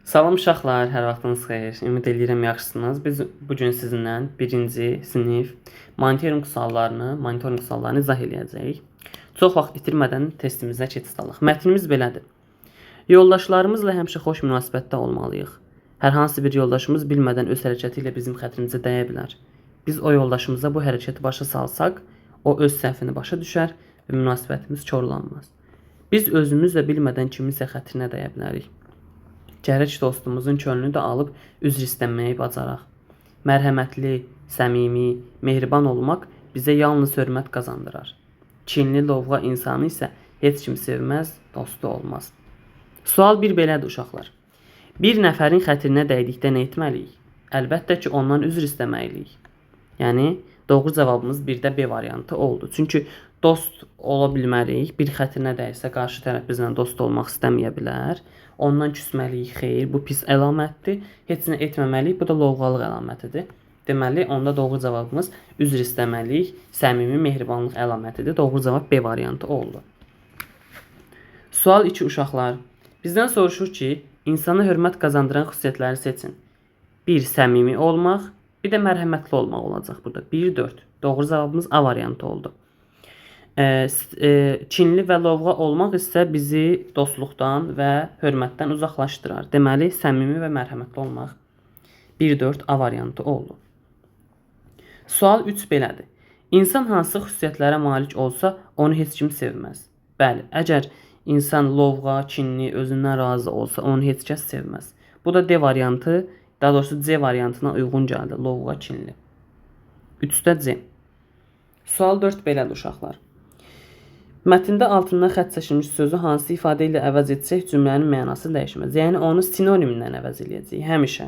Salam uşaqlar, hər vaxtınız xeyir. Ümid edirəm yaxşısınız. Biz bu gün sizinlə 1-ci sinif monitorinq suallarını izah edəcəyik. Çox vaxt itirmədən testimizə keçid alaq. Mətnimiz belədir. Yoldaşlarımızla həmişə xoş münasibətdə olmalıyıq. Hər hansı bir yoldaşımız bilmədən öz hərəkəti ilə bizim xətrimizə dəyə bilər. Biz o yoldaşımıza bu hərəkəti başa salsaq, o öz səhvini başa düşər və münasibətimiz korlanmaz. Biz özümüzlə bilmədən kiminsə xətrinə dəyə bilərik. Gərək dostumuzun könlünü də alıb üzr istəməyi bacaraq. Mərhəmətli, səmimi, mehriban olmaq bizə yalnız hörmət qazandırar. Kinli, lovğa insanı isə heç kim sevməz, dostu olmaz. Sual 1 belədir uşaqlar. Bir nəfərin xətrinə dəydikdə nə etməliyik? Əlbəttə ki, ondan üzr istəməliyik. Yəni, doğru cavabımız 1-də B variantı oldu. Çünki dost ola bilmərik. Bir xətrinə dəysə qarşı tərəf bizlə dost olmaq istəməyə bilər. Ondan küsməliyik, xeyr, bu pis əlamətdir. Heç nə etməməliyik, bu da lovğalıq əlamətidir. Deməli, onda doğru cavabımız üzr istəməliyik, səmimi mehribanlıq əlamətidir. Doğru cavab B variantı oldu. Sual 2 uşaqlar. Bizdən soruşur ki, insana hörmət qazandıran xüsusiyyətləri seçin. 1. Səmimi olmaq, bir də mərhəmətli olmaq olacaq burada. 1-4. Doğru cavabımız A variantı oldu. Kinli və lovğa olmaq isə bizi dostluqdan və hörmətdən uzaqlaşdırar. Deməli, səmimi və mərhəmətli olmaq 1-4 A variantı oldu. Sual 3 belədir. İnsan hansı xüsusiyyətlərə malik olsa, onu heç kim sevməz. Bəli, əgər insan lovğa, kinli, özündən razı olsa, onu heç kəs sevməz. Bu da D variantı, daha doğrusu C variantına uyğun gəldi. Lovğa, kinli. 3-də C. Sual 4 belədir uşaqlar. Mətndə altından xətt çəkilmiş sözü hansı ifadə ilə əvəz etsək cümlənin mənası dəyişməz. Yəni onu sinonimlə əvəz eləyəcəyik. Həmişə.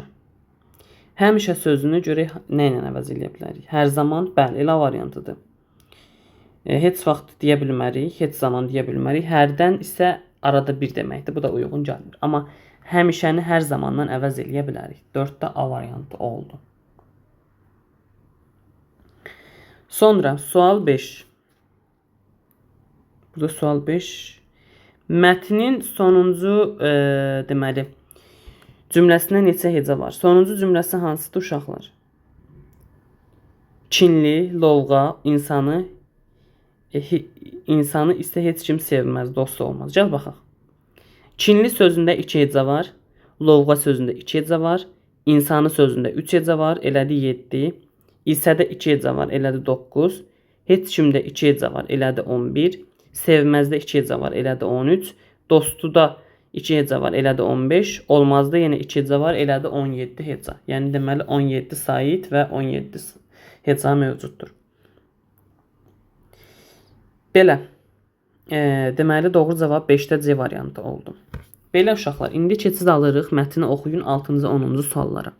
Həmişə sözünü görək nə ilə əvəz eləyə bilərik? Hər zaman, bəli, elə variantıdır. Heç vaxt deyə bilmərik, heç zaman deyə bilmərik. Hərdən isə arada bir deməkdir. Bu da uyğun gəlmir. Amma həmişəni hər zamandan əvəz eləyə bilərik. 4-də A variantı oldu. Sonra sual 5. Burada sual 5. Mətnin sonuncu deməli cümləsində neçə hecə var? Sonuncu cümləsi hansıdır uşaqlar? Kinli, lovğa, insanı isə heç kim sevməz, dost olmaz. Gəl baxaq. Kinli sözündə 2 hecə var. Lovğa sözündə 2 hecə var. İnsanı sözündə 3 hecə var. Elədi 7. İsədə 2 hecə var. Elədi 9. Heç kimdə 2 hecə var. Elədi 11. Sevməzdə 2 hecə var, elədi 13. Dostuda 2 hecə var, elədi 15. Olmazda yenə 2 hecə var, elədi 17 hecə. Yəni deməli 17 sait və 17 hecə mövcuddur. Belə. Deməli doğru cavab 5-də C variantı oldu. Belə uşaqlar, indi keçid alırıq mətni oxuyun 6-cı 10-cu suallara.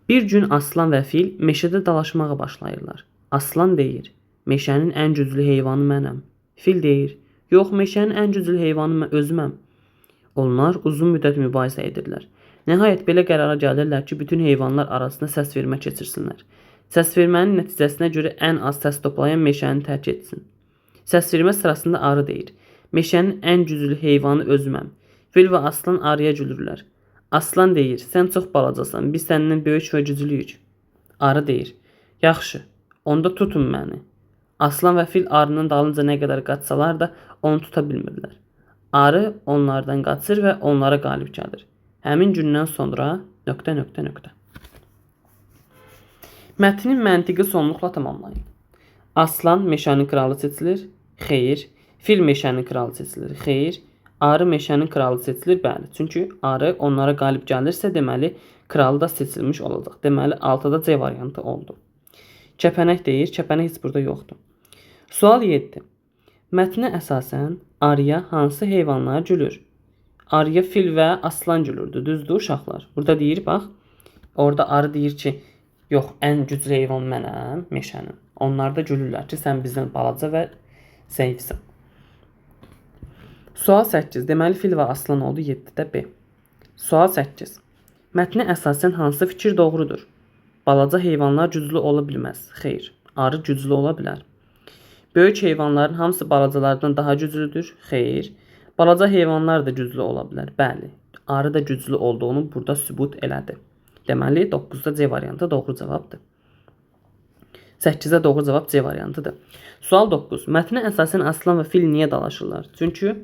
Bir gün aslan və fil meşədə dalaşmağa başlayırlar. Aslan deyir, meşənin ən güclü heyvanı mənəm. Fil deyir, yox, meşənin ən güclü heyvanı özüməm. Onlar uzun müddət mübahisə edirlər. Nəhayət belə qərara gəlirlər ki, bütün heyvanlar arasında səs vermə keçirsinlər. Səs vermənin nəticəsinə görə ən az səs toplayan meşəni tərk etsin. Səs vermə sırasında arı deyir, meşənin ən güclü heyvanı özüməm. Fil və aslan arıya gülürlər. Aslan deyir, sən çox balacasan, biz səndən böyük və güclüyük. Arı deyir, yaxşı, onda tutun məni. Aslan və fil arının dalınca nə qədər qaçsalar da onu tuta bilmirlər. Arı onlardan qaçır və onlara qalib gəlir. Həmin gündən sonra ... Mətnin məntiqi sonluqla tamamlayın. Aslan meşənin kralı seçilir. Xeyr. Fil meşənin kralı seçilir. Xeyr. Arı meşənin kralı seçilir. Bəli. Çünki arı onlara qalib gəlirsə deməli kralı da seçilmiş olacaq. Deməli 6-da C variantı oldu. Kəpənək deyir. Kəpənək heç burada yoxdur. Sual 7. Mətnə əsasən arıya hansı heyvanlar gülür? Arıya fil və aslan gülürdü. Düzdür uşaqlar? Burada deyir, bax. Orada arı deyir ki, yox, ən güclü heyvan mənəm, meşənin. Onlar da gülürlər ki, sən bizdən balaca və zəifsən. Sual 8. Deməli fil və aslan oldu 7-də B. Sual 8. Mətnə əsasən hansı fikir doğrudur? Balaca heyvanlar güclü ola bilməz. Xeyr. Arı güclü ola bilər. Böyük heyvanların hamısı balacalardan daha güclüdür. Xeyr. Balaca heyvanlar da güclü ola bilər. Bəli. arı da güclü olduğunu burada sübut elədi. Deməli 9-da C variantı doğru cavabdır. 8-də doğru cavab C variantıdır. Sual 9. Mətnə əsasən aslan və fil niyə dalaşırlar? Çünki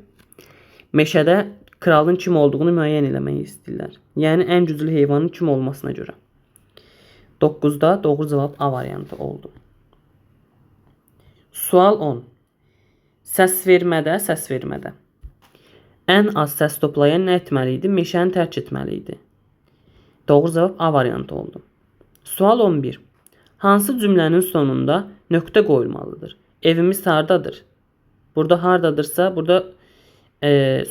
meşədə kralın kim olduğunu müəyyən eləmək istəyirlər. Yəni ən güclü heyvanın kim olmasına görə. 9-da doğru cavab A variantı oldu. Sual 10. Səsvermədə. Ən az səs toplayan nə etməli idi? Meşəni tərk etməli idi. Doğru cavab A variantı oldu. Sual 11. Hansı cümlənin sonunda nöqtə qoyulmalıdır? Evimiz hardadır? Burada hardadırsa, burada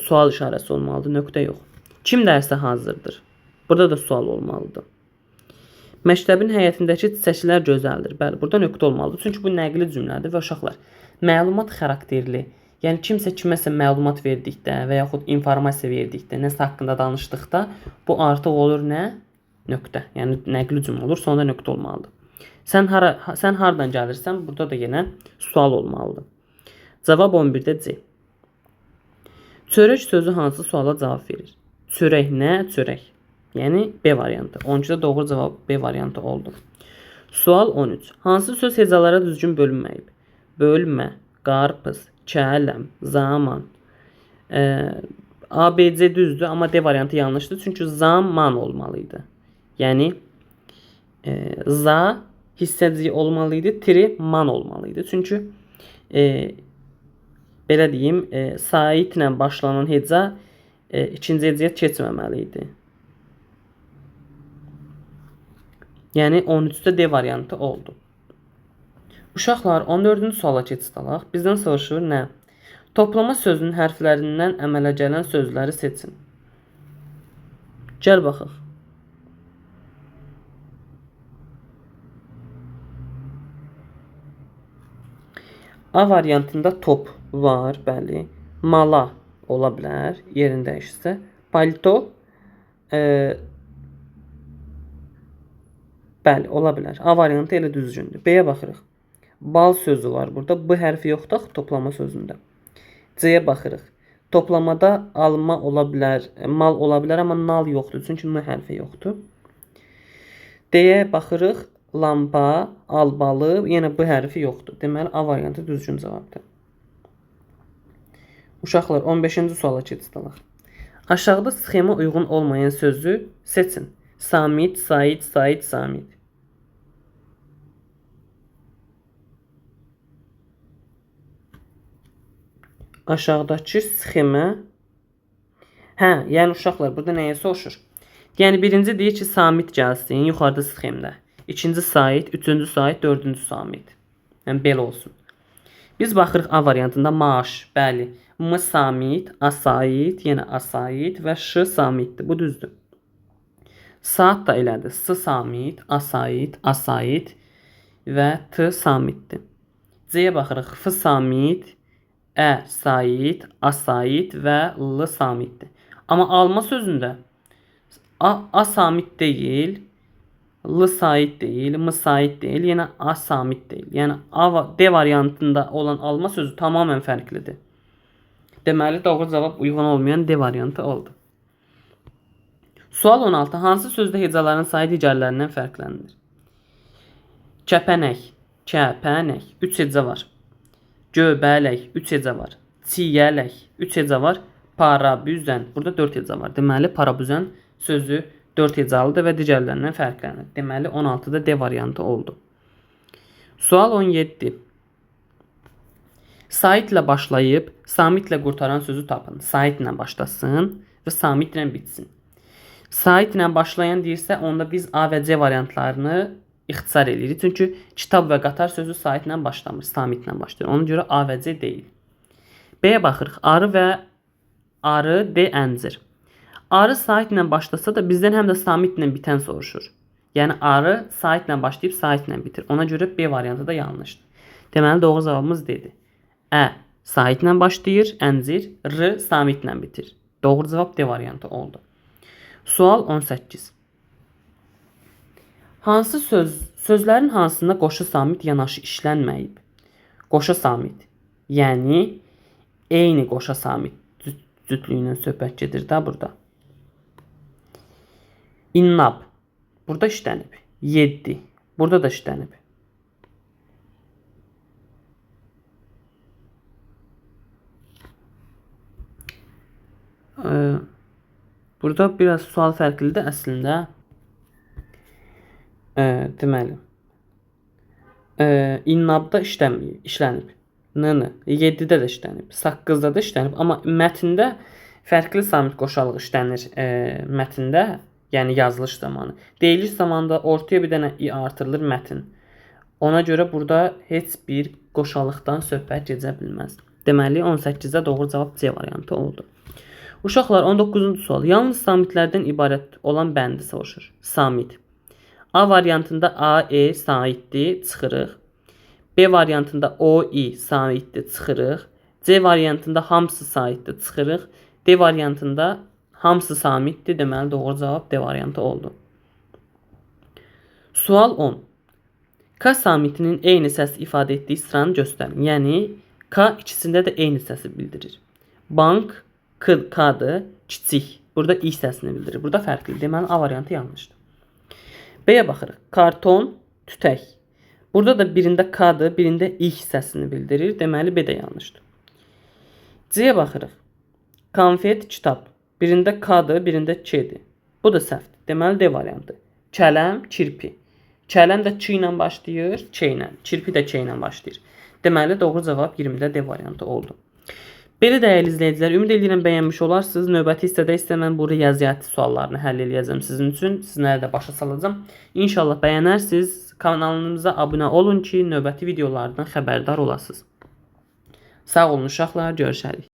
sual işarəsi olmalıdır, nöqtə yox. Kim dərsə hazırdır? Burada da sual olmalıdır. Məktəbin həyətindəki çiçəklər gözəldir. Bəli, burada nöqtə olmalıdır. Çünki bu nəqli cümlədir və uşaqlar, məlumat xarakterli, yəni kimsə kiməsə məlumat verdikdə və yaxud informasiya verdikdə, nəsə haqqında danışdıqda bu artıq olur nə? Nöqtə. Yəni nəqli cümlə olur, sonra nöqtə olmalıdır. Sən hardan gəlirsən? Burada da yenə sual olmalıdır. Cavab 11-də C. Çörək sözü hansı suala cavab verir? Çörək nə? Çörək. Yəni B variantı. 12-də doğru cavab B variantı oldu. Sual 13. Hansı söz hecalara düzgün bölünməyib? Bölmə, qarpız, kələm, zaman. A, B, C düzdür, amma D variantı yanlışdır. Çünki zaman olmalıydı. Yəni za hissəciyi olmalıydı, tri man olmalıydı. Çünki belə deyim, saitlə başlanan heca ikinci hecaya keçməməli idi. Yəni 13-də D variantı oldu. Uşaqlar 14-cü suala keçid alaq. Bizdən soruşur nə? Toplama sözünün hərflərindən əmələ gələn sözləri seçin. Gəl baxaq. A variantında top var, bəli. Mala ola bilər, yerində işsə. Palto bəli, ola bilər. A variantı elə düzgündür. B-yə baxırıq. Bal sözü var burada. B hərfi yoxdur toplama sözündə. C-yə baxırıq. Toplamada alma ola bilər, mal ola bilər, amma nal yoxdur. Çünki N hərfi yoxdur. D-yə baxırıq. Lampa, albalı, yenə B hərfi yoxdur. Deməli, A variantı düzgün cavabdır. Uşaqlar, 15-ci suala keçid alaq. Aşağıda sxema uyğun olmayan sözü seçin. Samit, Sait, Sait, Samit. Aşağıdakı sxema. Yəni uşaqlar, burada nəyə soruşur? Yəni birinci deyir ki, Samit gəlsin, yuxarıda sxemdə. İkinci Sait, üçüncü Sait, dördüncü Samit. Yəni belə olsun. Biz baxırıq A variantında maaş, bəli. M Samit, A Sait, yenə A Sait və Ş Samitdir. Bu düzdür. Saat da elədir. S Samit, A Sait, A Sait və T Samitdir. C-yə baxırıq. F Samit, Ə Sait, A Sait və L Samitdir. Amma alma sözündə A Samit deyil, L Sait deyil, M Sait deyil, yenə A Samit deyil. Yəni D variantında olan alma sözü tamamilə fərqlidir. Deməli, doğru cavab uyğun olmayan D variantı oldu. Sual 16. Hansı sözdə hecaların sayı digərlərindən fərqlənir? Kəpənək, kəpənək, 3 heca var. Göbələk, 3 heca var. Çiyələk, 3 heca var. Parabüzən, burada 4 heca var. Deməli, parabüzən sözü 4 hecalıdır və digərlərindən fərqlənir. Deməli, 16-da D variantı oldu. Sual 17. Saitlə başlayıb, Samitlə qurtaran sözü tapın. Saitlə başlasın və Samitlə bitsin. Saitlə başlayan deyirsə, onda biz A və C variantlarını ixtisar edirik. Çünki kitab və qatar sözü saitlə başlamır, Samitlə başlayır. Ona görə A və C deyil. B-yə baxırıq. Arı, D əncir. Arı saitlə başlasa da bizdən həm də samitlə bitən soruşur. Yəni arı saitlə başlayıb saitlə bitir. Ona görə B variantı da yanlışdır. Deməli doğru cavabımız D-dir. Ə saitlə başlayır, əncir, R samitlə bitir. Doğru cavab D variantı oldu. Sual 18. Hansı sözlərin hansında qoşa samit yanaşı işlənməyib? Qoşa samit. Yəni eyni qoşa samit cütlüyündən söhbət gedir də burada. İnnab. Burada işlənib. 7. Burada da işlənib. Burada biraz sual fərqlidir əslində. Deməli. İnnabda işlənib. N-nı. 7-də də işlənib. 8-da da işlənib. Amma mətndə fərqli samit qoşalıq işlənir mətndə. Yəni yazılış zamanı. Deyiliş zamanında ortaya bir dənə i artırılır mətn. Ona görə burada heç bir qoşalıqdan söhbət gedə bilməz. Deməli 18-də doğru cavab C variantı oldu. Uşaqlar 19-cu sual. Yalnız samitlərdən ibarət olan bəndi soruşur. Samit. A variantında A, E saitdir, çıxırıq. B variantında O, I saitdir, çıxırıq. C variantında hamısı saitdir, çıxırıq. D variantında hamısı samitdir. Deməli doğru cavab D variantı oldu. Sual 10. K samitinin eyni səs ifadə etdiyi sıranı göstərin. Yəni K ikisində də eyni səsi bildirir. Bank K'dır, kiçik. Burada I səsini bildirir. Burada fərqlidir. Deməli A variantı yanlışdır. B-yə baxırıq. Karton, tütək. Burada da birində K'dır, birində I hissəsini bildirir. Deməli B də yanlışdır. C-yə baxırıq. Konfet, kitab. Birində K'dır, birində K-dir. Bu da səhvdir. Deməli D variantı. Kələm, kirpi. Kələm də Ç ilə başlayır, K ilə. Kirpi də K ilə başlayır. Deməli doğru cavab 20-də D variantı oldu. Belə dəyərli izləyicilər, ümid edirəm bəyənmiş olarsınız. Növbəti hissədə isə mən burada yazılı suallarını həll edəcəm sizin üçün. Sizlərə də başa salacağam. İnşallah bəyənərsiniz. Kanalımıza abunə olun ki, növbəti videolardan xəbərdar olasınız. Sağ olun uşaqlar, görüşərik.